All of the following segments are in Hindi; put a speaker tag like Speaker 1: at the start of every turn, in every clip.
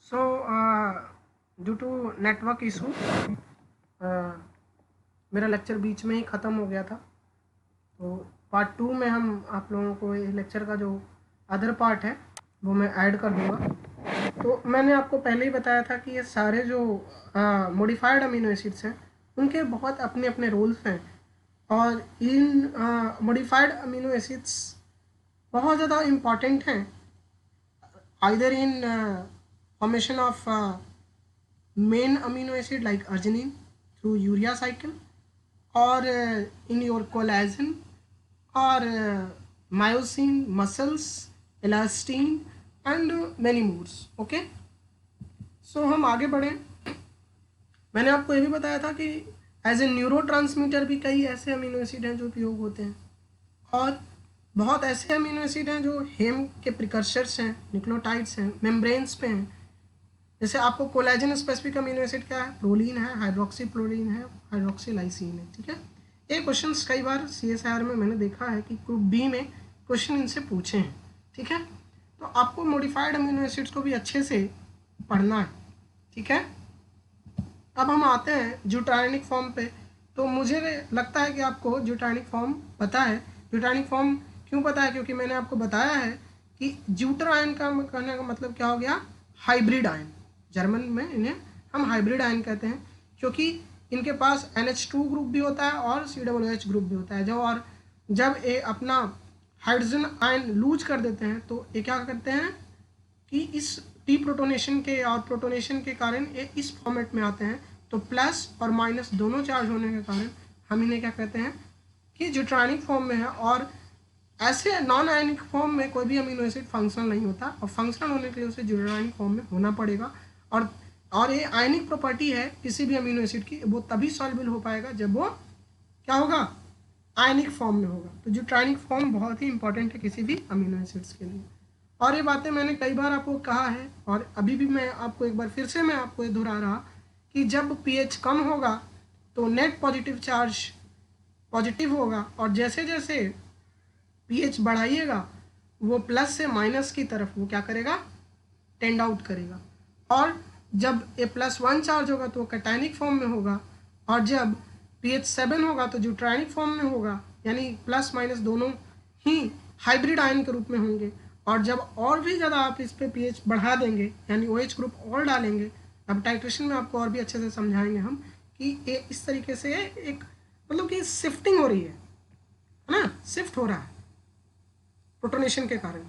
Speaker 1: So, due to network issue मेरा लेक्चर बीच में ही ख़त्म हो गया था। तो पार्ट 2 में हम आप लोगों को ये लेक्चर का जो अदर पार्ट है वो मैं ऐड कर दूँगा। तो मैंने आपको पहले ही बताया था कि ये सारे जो मॉडिफाइड अमीनो एसिड्स हैं उनके बहुत अपने अपने रोल्स हैं, और इन मॉडिफाइड अमीनो एसिड्स बहुत ज़्यादा इम्पॉर्टेंट हैं either in formation of main amino acid like arginine through urea cycle, or in your collagen, or myosin, muscles, elastin and many more. Okay, so हम आगे बढ़ें। मैंने आपको ये भी बताया था कि एज ए न्यूरोट्रांसमीटर भी कई ऐसे अमीनो एसिड हैं जो उपयोग होते हैं, और बहुत ऐसे अमीनो एसिड हैं जो हेम के प्रिकर्सर्स हैं, न्यूक्लियोटाइड्स हैं, मेम्ब्रेन्स पे हैं। जैसे आपको कोलेजन स्पेसिफिक अमीनो एसिड क्या है? प्रोलीन है, हाइड्रोक्सी प्रोलीन है, हाइड्रोक्सी लाइसिन है। ठीक है, ये क्वेश्चंस कई बार CSIR में मैंने देखा है कि ग्रुप बी में क्वेश्चन इनसे पूछे हैं। ठीक है, तो आपको मॉडिफाइड अमीनो एसिड्स को भी अच्छे से पढ़ना है। ठीक है, अब हम आते हैं ज्यूटायनिक फॉर्म पे। तो मुझे लगता है कि आपको ज्यूटायनिक फॉर्म पता है। ज्यूटायनिक फॉर्म क्यों पता है? क्योंकि मैंने आपको बताया है कि ज्यूटर आयन का कहने का मतलब क्या हो गया? Hybrid ion. जर्मन में इन्हें हम हाइब्रिड आयन कहते हैं, क्योंकि इनके पास NH2 ग्रुप भी होता है और COOH ग्रुप भी होता है। जब ये अपना हाइड्रोजन आयन लूज कर देते हैं तो ये क्या करते हैं कि इस टी प्रोटोनेशन के और प्रोटोनेशन के कारण ये इस फॉर्मेट में आते हैं। तो प्लस और माइनस दोनों चार्ज होने के कारण हम इन्हें क्या कहते हैं कि ज्यूटायनिक फॉर्म में है। और ऐसे नॉन आयनिक फॉर्म में कोई भी अमीनो एसिड फंक्शनल नहीं होता, और फंक्शनल होने के लिए उसे ज्यूटायनिक फॉर्म में होना पड़ेगा। और ये आयनिक प्रॉपर्टी है किसी भी अमीनो एसिड की, वो तभी सॉल्युबल हो पाएगा जब वो क्या होगा? आयनिक फॉर्म में होगा। तो ज्यूटायनिक फॉर्म बहुत ही इंपॉर्टेंट है किसी भी अमीनो एसिड्स के लिए। और ये बातें मैंने कई बार आपको कहा है, और अभी भी मैं आपको एक बार फिर से मैं आपको ये दोहरा रहा कि जब pH कम होगा तो नेट पॉजिटिव चार्ज पॉजिटिव होगा, और जैसे जैसे pH बढ़ाइएगा वो प्लस से माइनस की तरफ वो क्या करेगा? टेंड आउट करेगा। और जब A+1 चार्ज होगा तो कैटायनिक फॉर्म में होगा, और जब pH 7 होगा तो ज्यूटायनिक फॉर्म में होगा, यानी प्लस माइनस दोनों ही हाइब्रिड आयन के रूप में होंगे। और जब और भी ज़्यादा आप इस पे pH बढ़ा देंगे, यानी OH ग्रुप और डालेंगे, अब टाइट्रेशन में आपको और भी अच्छे से समझाएंगे हम कि ये इस तरीके से एक मतलब कि शिफ्टिंग हो रही है ना, शिफ्ट हो रहा है प्रोटोनेशन के कारण।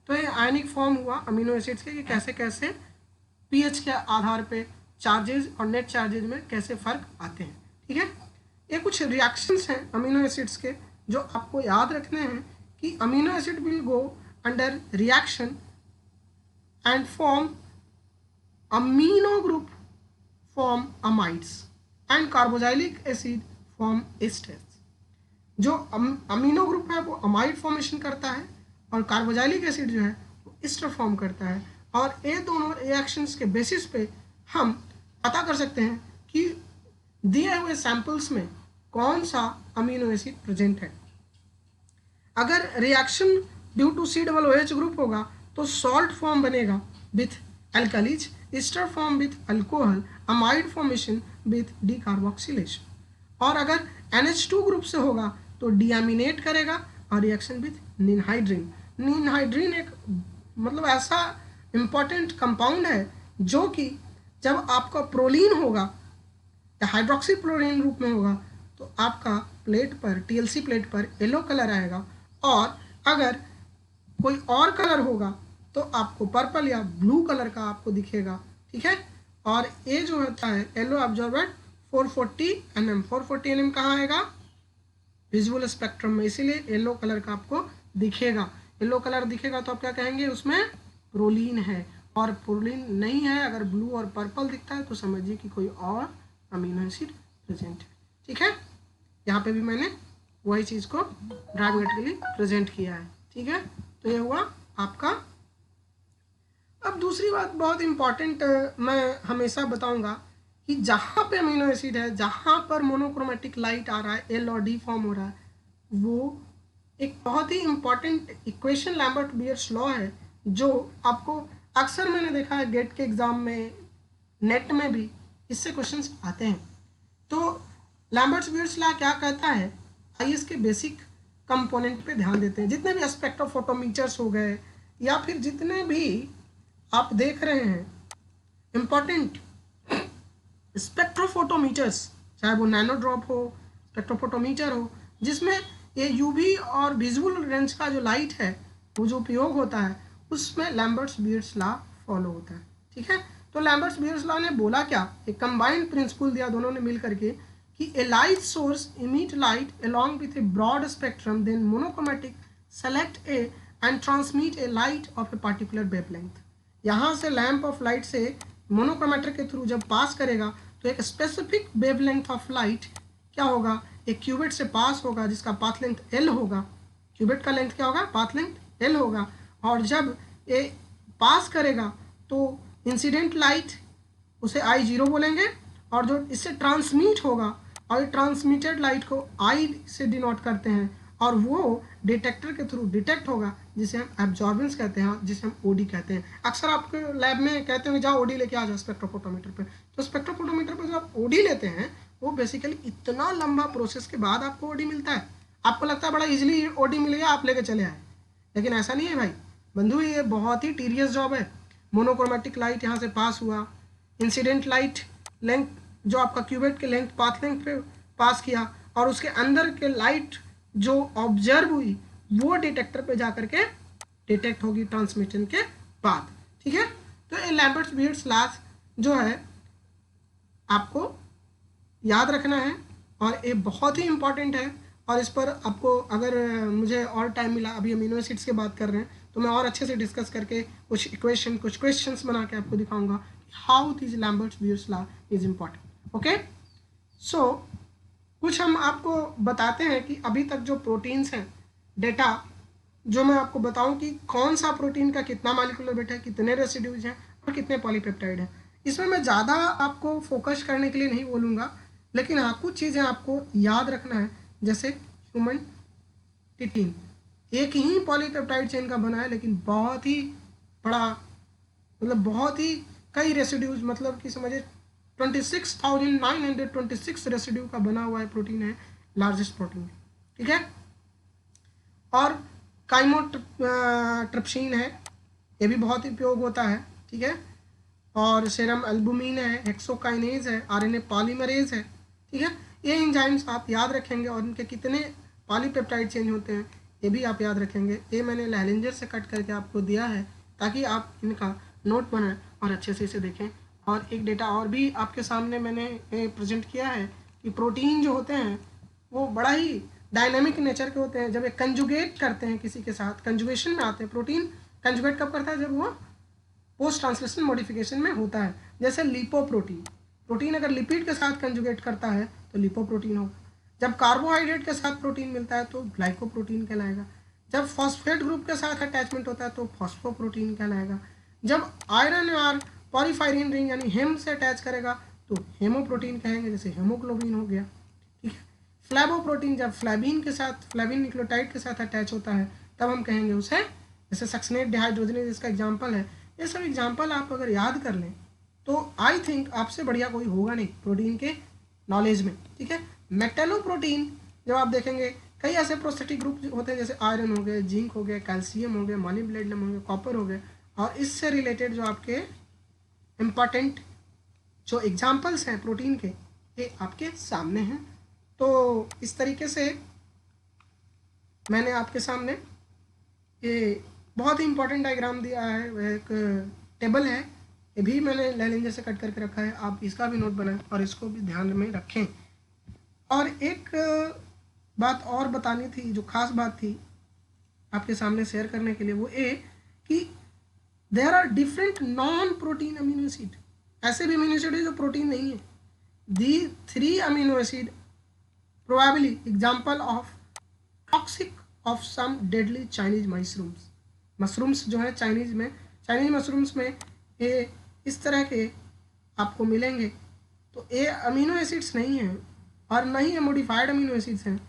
Speaker 1: तो ये आयनिक फॉर्म हुआ अमीनो एसिड्स के कि कैसे कैसे pH के आधार पे चार्जेज और नेट चार्जेज में कैसे फ़र्क आते हैं। ठीक है, ये कुछ रिएक्शंस हैं अमीनो एसिड्स के जो आपको याद रखने हैं कि amino acid will go under reaction and form amino group form amides and carboxylic acid form asters. जो अमीनो ग्रुप है वो अमाइड फॉर्मेशन करता है, और कार्बोक्सिलिक एसिड जो है वो एस्टर फॉर्म करता है। और ये दोनों रिएक्शंस के बेसिस पे हम पता कर सकते हैं कि दिए हुए सैंपल्स में कौन सा अमीनो एसिड प्रेजेंट है। अगर reaction due to COOH group होगा तो सॉल्ट फॉर्म बनेगा with alkalis, ester form with alcohol, amide formation with decarboxylation. और अगर NH2 ग्रुप से होगा तो डीएमिनेट करेगा और रिएक्शन विथ निनहाइड्रीन। निनहाइड्रीन एक मतलब ऐसा इम्पॉर्टेंट कंपाउंड है जो कि जब आपका प्रोलीन होगा या हाइड्रोक्सी प्रोलीन रूप में होगा तो आपका प्लेट पर TLC प्लेट पर येलो कलर आएगा, और अगर कोई और कलर होगा तो आपको पर्पल या ब्लू कलर का आपको दिखेगा। ठीक है, और ये जो होता है येलो अब्जॉर्बेंट 440 mm। 440 mm कहाँ आएगा? विजुअल स्पेक्ट्रम में, इसीलिए येलो कलर का आपको दिखेगा। येलो कलर दिखेगा तो आप क्या कहेंगे? उसमें प्रोलीन है। और प्रोलीन नहीं है, अगर ब्लू और पर्पल दिखता है तो समझिए कि कोई और अमीनो एसिड प्रेजेंट है। ठीक है, यहाँ पे भी मैंने वही चीज़ को ड्रामेटिकली प्रेजेंट किया है। ठीक है, तो ये हुआ आपका। अब दूसरी बात बहुत इम्पॉर्टेंट मैं हमेशा बताऊंगा कि जहाँ पे अमीनो एसिड है, जहाँ पर मोनोक्रोमेटिक लाइट आ रहा है, L और D फॉर्म हो रहा है, वो एक बहुत ही important equation Lambert Beer's law है जो आपको अक्सर मैंने देखा है गेट के एग्ज़ाम में, नेट में भी इससे क्वेश्चंस आते हैं। तो लैम्बर्ट्स-बेयर्स लॉ क्या कहता है, आइए इसके बेसिक कंपोनेंट पे ध्यान देते हैं। जितने भी स्पेक्ट्रोफोटोमीटर्स हो गए या फिर जितने भी आप देख रहे हैं इम्पॉर्टेंट स्पेक्ट्रोफोटोमीटर्स, चाहे वो नैनो ड्रॉप हो, स्पेक्ट्रोफोटोमीटर हो, जिसमें ये यूवी और विजुअल रेंज का जो लाइट है वो जो उपयोग होता है उसमें लैम्बर्ट्स-बेयर्स लॉ फॉलो होता है। ठीक है, तो लैम्बर्ट्स-बेयर्स लॉ ने बोला क्या, एक कंबाइंड प्रिंसिपल दिया दोनों ने मिल करके कि a light source emit light along with a broad spectrum, then monochromatic select a and transmit a light of a particular wavelength. यहाँ से लैम्प ऑफ लाइट से मोनोक्रोमेटर के थ्रू जब पास करेगा तो एक स्पेसिफिक वेवलेंथ ऑफ लाइट क्या होगा, एक क्यूबिट से पास होगा जिसका पाथ लेंथ एल होगा। क्यूबिट का लेंथ क्या होगा, पाथ लेंथ एल होगा। और जब ये पास करेगा तो इंसिडेंट लाइट उसे I0 बोलेंगे, और जो इससे ट्रांसमिट होगा, और ये ट्रांसमिटेड लाइट को I से डिनोट करते हैं, और वो डिटेक्टर के थ्रू डिटेक्ट होगा जिसे हम एब्जॉर्बेंस कहते हैं, जिसे हम OD कहते हैं। अक्सर आपके लैब में कहते हैं जाओ OD लेके आ जाओ स्पेक्ट्रोफोटोमीटर पे। तो स्पेक्ट्रोफोटोमीटर पे जो आप OD लेते हैं वो बेसिकली इतना लंबा प्रोसेस के बाद आपको OD मिलता है। आपको लगता है बड़ा इजीली OD मिल गया, आप लेके चले आए, लेकिन ऐसा नहीं है भाई बंधु, ये बहुत ही टीरियस जॉब है। मोनोक्रोमेटिक लाइट यहाँ से पास हुआ, इंसिडेंट लाइट लेंथ जो आपका क्यूबिट के लेंथ पाथ लेंथ पे पास किया, और उसके अंदर के लाइट जो ऑब्जर्व हुई वो डिटेक्टर पे जा करके डिटेक्ट होगी ट्रांसमिशन के बाद। ठीक है, तो ये लैम्बर्ट्स-बेयर्स लॉ जो है आपको याद रखना है, और ये बहुत ही इम्पॉर्टेंट है। और इस पर आपको अगर मुझे और टाइम मिला, अभी अमीनो एसिड्स की बात कर रहे हैं तो मैं और अच्छे से डिस्कस करके कुछ क्वेश्चंस बना के आपको दिखाऊंगा how this Lambert's Beer's law is important. Okay, so कुछ हम आपको बताते हैं कि अभी तक जो प्रोटीन्स हैं, डेटा जो मैं आपको बताऊं कि कौन सा प्रोटीन का कितना मॉलिक्यूलर वेट है, कितने रेसिड्यूज हैं और कितने पॉलीपेप्टाइड हैं। इसमें मैं ज़्यादा आपको फोकस करने के लिए नहीं बोलूँगा, लेकिन हाँ कुछ चीज़ें आपको याद रखना है। जैसे ह्यूमन टिटिन एक ही पॉलीपेप्टाइड चेन का बना है, लेकिन बहुत ही बड़ा, मतलब बहुत ही कई रेसिड्यूज, मतलब कि समझिए 26,926 रेसिड्यू का बना हुआ है प्रोटीन है, लार्जेस्ट प्रोटीन। ठीक है, और काइमोट्रिप्सिन है, ये भी बहुत उपयोग होता है। ठीक है, और सेरम एल्बुमिन है, हेक्सोकाइनेज है, RNA पॉलीमरेज है। ठीक है, ये एंजाइम्स आप याद रखेंगे, और इनके कितने पॉलीपेप्टाइड चेंज होते हैं ये भी आप याद रखेंगे। ये मैंने लैलेंजर से कट करके आपको दिया है ताकि आप इनका नोट बनाएं और अच्छे से इसे देखें। और एक डेटा और भी आपके सामने मैंने प्रेजेंट किया है कि प्रोटीन जो होते हैं वो बड़ा ही डायनामिक नेचर के होते हैं। जब एक कंजुगेट करते हैं किसी के साथ, कंजुगेशन में आते हैं, प्रोटीन कंजुगेट कब करता है, जब वो पोस्ट ट्रांसलेशन मॉडिफिकेशन में होता है। जैसे लिपोप्रोटीन, प्रोटीन अगर लिपिड के साथ कंजुगेट करता है तो लिपोप्रोटीन होगा। जब कार्बोहाइड्रेट के साथ प्रोटीन मिलता है तो ग्लाइकोप्रोटीन कहलाएगा। जब फॉस्फेट ग्रुप के साथ अटैचमेंट होता है तो फॉस्फोप्रोटीन कहलाएगा। जब आयरन और पॉलीफायरिन रिंग यानी हेम से अटैच करेगा तो हेमोप्रोटीन कहेंगे, जैसे हेमोग्लोबिन हो गया। ठीक है, फ्लैवोप्रोटीन जब फ्लैविन के साथ, फ्लैविन न्यूक्लियोटाइड के साथ अटैच होता है तब हम कहेंगे उसे, जैसे सक्सनेट डिहाइड्रोजनेज इसका एग्जाम्पल है। ये सब एग्जाम्पल आप अगर याद कर लें तो आई थिंक आपसे बढ़िया कोई होगा नहीं प्रोटीन के नॉलेज में। ठीक है, मेटलोप्रोटीन जब आप देखेंगे कई ऐसे प्रोस्थेटिक ग्रुप होते हैं, जैसे आयरन हो गए, जिंक हो गए, कैल्शियम हो गए, मॉलिब्डेनम हो गए, कॉपर हो गए, और इससे रिलेटेड जो आपके इम्पॉर्टेंट जो एग्जाम्पल्स हैं प्रोटीन के ये आपके सामने हैं। तो इस तरीके से मैंने आपके सामने ये बहुत ही इम्पॉर्टेंट डायग्राम दिया है, वह एक टेबल है, ये भी मैंने लैलेंजर से कट करके रखा है, आप इसका भी नोट बनाएं और इसको भी ध्यान में रखें। और एक बात और बतानी थी, जो खास बात थी आपके सामने शेयर करने के लिए, वो ये कि there are different non protein amino acid, ऐसे भी अमीनो एसिड है जो प्रोटीन नहीं है। The 3 amino acid probably example of toxic of some deadly Chinese mushrooms. Mushrooms जो है चाइनीज मशरूम्स में ये इस तरह के आपको मिलेंगे। तो ये अमीनो एसिड्स नहीं हैं और न ही ये मॉडिफाइड अमीनो एसिड्स हैं,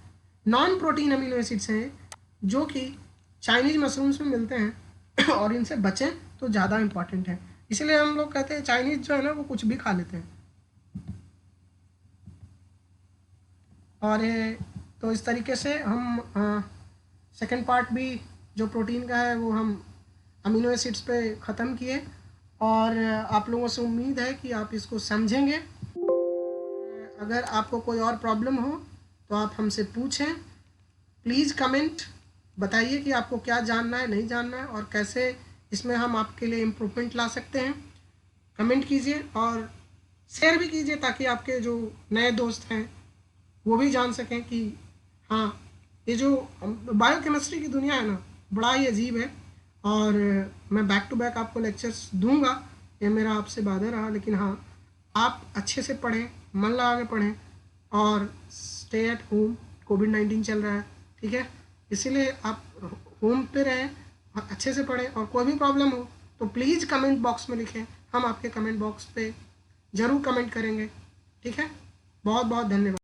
Speaker 1: नॉन प्रोटीन अमीनो एसिड्स हैं जो कि चाइनीज मशरूम्स में मिलते हैं और इनसे बचें तो ज़्यादा इम्पॉर्टेंट है। इसलिए हम लोग कहते हैं चाइनीज़ जो है ना वो कुछ भी खा लेते हैं। और तो इस तरीके से हम सेकंड पार्ट भी जो प्रोटीन का है वो हम अमीनो एसिड्स पे ख़त्म किए। और आप लोगों से उम्मीद है कि आप इसको समझेंगे। अगर आपको कोई और प्रॉब्लम हो तो आप हमसे पूछें। प्लीज़ कमेंट बताइए कि आपको क्या जानना है, नहीं जानना है, और कैसे इसमें हम आपके लिए इम्प्रूवमेंट ला सकते हैं। कमेंट कीजिए और शेयर भी कीजिए ताकि आपके जो नए दोस्त हैं वो भी जान सकें कि हाँ, ये जो बायोकेमिस्ट्री की दुनिया है ना बड़ा ही अजीब है। और मैं बैक टू बैक आपको लेक्चर्स दूंगा, ये मेरा आपसे वादा रहा। लेकिन हाँ, आप अच्छे से पढ़ें, मन लगा के पढ़ें, और स्टे एट होम। कोविड-19 चल रहा है, ठीक है, इसीलिए आप होम पे रहें, अच्छे से पढ़ें। और कोई भी प्रॉब्लम हो तो प्लीज़ कमेंट बॉक्स में लिखें, हम आपके कमेंट बॉक्स पे ज़रूर कमेंट करेंगे, ठीक है। बहुत बहुत धन्यवाद।